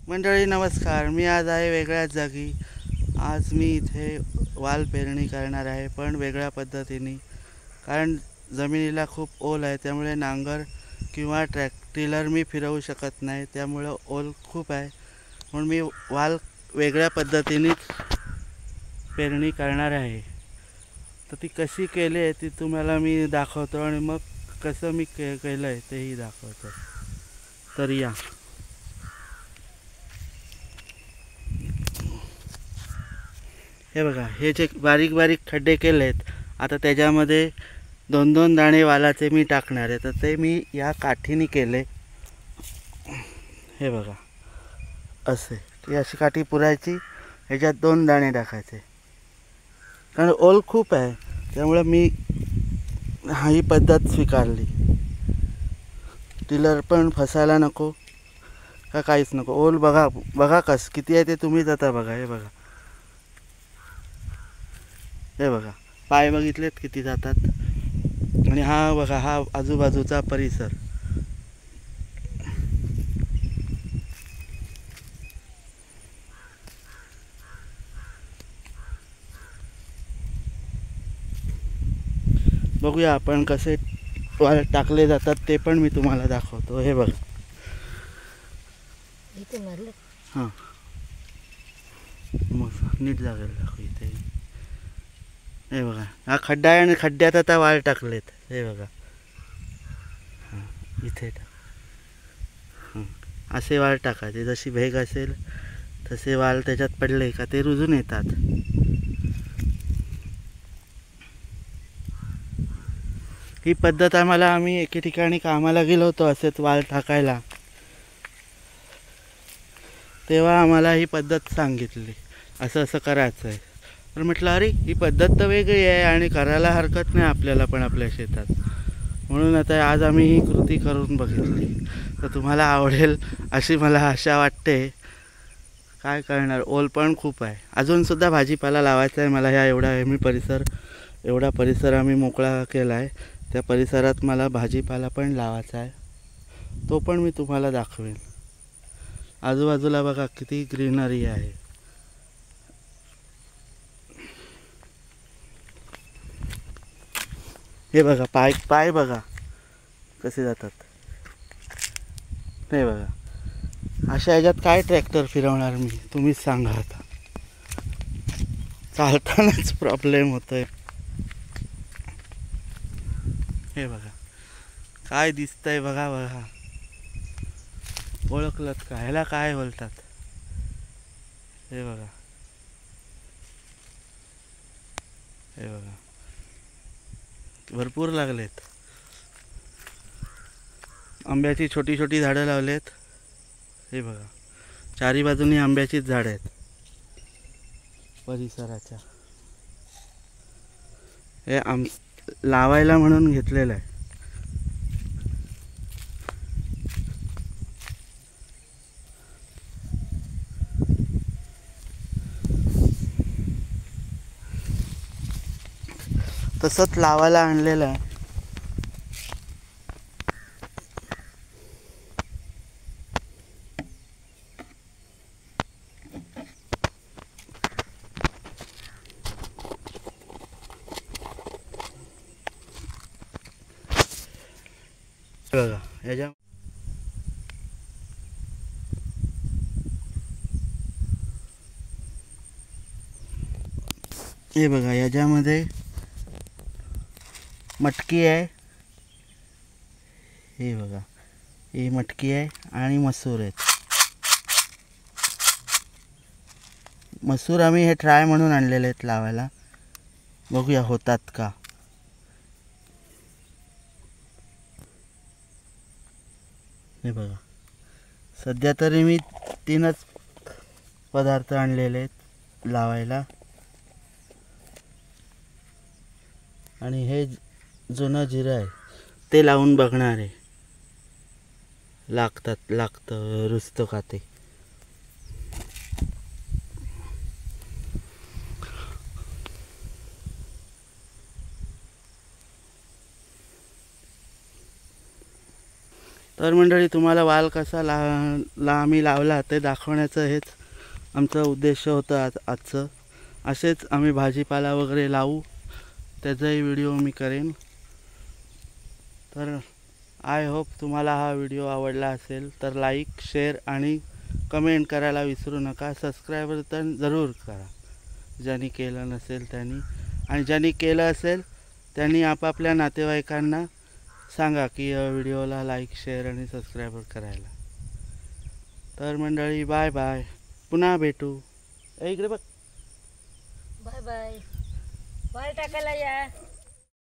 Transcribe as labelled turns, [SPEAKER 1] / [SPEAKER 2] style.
[SPEAKER 1] मंडळी नमस्कार. मी आज आहे वेगळ्याच जागी. आज मी इथे वाल पेरणी करणार आहे, पण वेगळ्या पद्धतीने. कारण जमिनीला खूप ओल आहे, त्यामुळे नांगर किंवा टिलर मी फिरवू शकत नाही, त्यामुळं ओल खूप आहे. म्हणून मी वाल वेगळ्या पद्धतीने पेरणी करणार आहे. तर ती कशी केली आहे ती तुम्हाला मी दाखवतो, आणि मग कसं मी केलं आहे तेही दाखवतो. तर या. हे बघा, हे जे बारीक बारीक खड्डे केले आहेत, आता त्याच्यामध्ये 2-2 दाणे वालाचे मी टाकणार आहे. तर ते मी या काठीने केले. हे बघा, असे ती अशी काठी पुरायची, ह्याच्यात 2 दाणे टाकायचे. कारण ओल खूप आहे, त्यामुळं मी ही पद्धत स्वीकारली. टिलर पण फसायला नको का काहीच नको. ओल बघा बघा किती आहे ते तुम्हीच आता बघा. हे बघा, पाय बघितलेत किती जातात. आणि हा बघा, हा आजूबाजूचा परिसर. बघूया आपण कसे वाल टाकले जातात, ते पण मी तुम्हाला दाखवतो. हे बघा, हां मग नीट जागेल दाखव इथे. हे बघा, हा खड्डा आहे आणि खड्ड्यात आता वाल टाकलेत. हे बघा, हां इथे हां असे वाल टाकायचे. जशी भेग असेल तसे वाल त्याच्यात पडले का ते रुजून येतात. ही पद्धत आम्ही एके ठिकाणी कामाला गेलो होतो असेच वाल टाकायला, तेव्हा आम्हाला ही पद्धत सांगितली, असं असं करायचं आहे. तर म्हटलं अरे ही पद्धत तर वेगळी आहे आणि करायला हरकत नाही आपल्याला पण आपल्या शेतात. म्हणून आता आज आम्ही ही कृती करून बघितली. तर तुम्हाला आवडेल अशी मला आशा वाटते. काय करणार, ओल पण खूप आहे. अजूनसुद्धा भाजीपाला लावायचा आहे मला. ह्या एवढा परिसर आम्ही मोकळा केला आहे. त्या परिसरात मला भाजीपाला पण लावायचा आहे, तो पण मी तुम्हाला दाखवेन. आजूबाजूला बघा किती ग्रीनरी आहे. हे बघा, पाय पाय बघा कसे जातात. हे बघा, अशा ह्याच्यात काय ट्रॅक्टर फिरवणार मी, तुम्हीच सांगा आता. चालतानाच प्रॉब्लेम होतोय. हे बघा काय दिसतंय, बघा बघा. ओळखलत का, ह्याला काय बोलतात? हे बघा, हे बघा भरपूर लागलेत. आंब्याची छोटी छोटी झाडं लावलेत. हे बघा, चारी बाजूनी आंब्याचीच झाडं आहेत परिसराच्या. हे लावायला म्हणून घेतलेलं आहे. तसंच लावायला आणलेलं आहे. बघा ह्याच्या हे बघा, याच्यामध्ये मटकी आहे. हे बघा, ही मटकी आहे आणि मसूर आहेत. मसूर आम्ही हे ट्राय म्हणून आणलेले आहेत लावायला. बघूया होतात का. हे बघा, सध्या तरी मी 3च पदार्थ आणलेले आहेत लावायला. आणि हे जुनं जिरं आहे ते लावून बघणार आहे, लागतं रुजतं का ते. तर मंडळी तुम्हाला वाल कसा आम्ही लावला ते दाखवण्याचं हेच आमचा उद्देश होतं आजचं. असेच आम्ही भाजीपाला वगैरे लावू, त्याचाही व्हिडिओ मी करेन. तर आय होप तुम्हाला हा व्हिडिओ आवडला असेल तर लाईक, शेअर आणि कमेंट करायला विसरू नका. सबस्क्राईब तर जरूर करा ज्यांनी केलं नसेल त्यांनी, आणि ज्यांनी केलं असेल त्यांनी आपापल्या नातेवाईकांना सांगा की व्हिडिओला लाईक, शेअर आणि सबस्क्राईब करायला. तर मंडळी बाय बाय, पुन्हा भेटू. इकडे बघ.
[SPEAKER 2] Bye bye. बाय टाकायला या.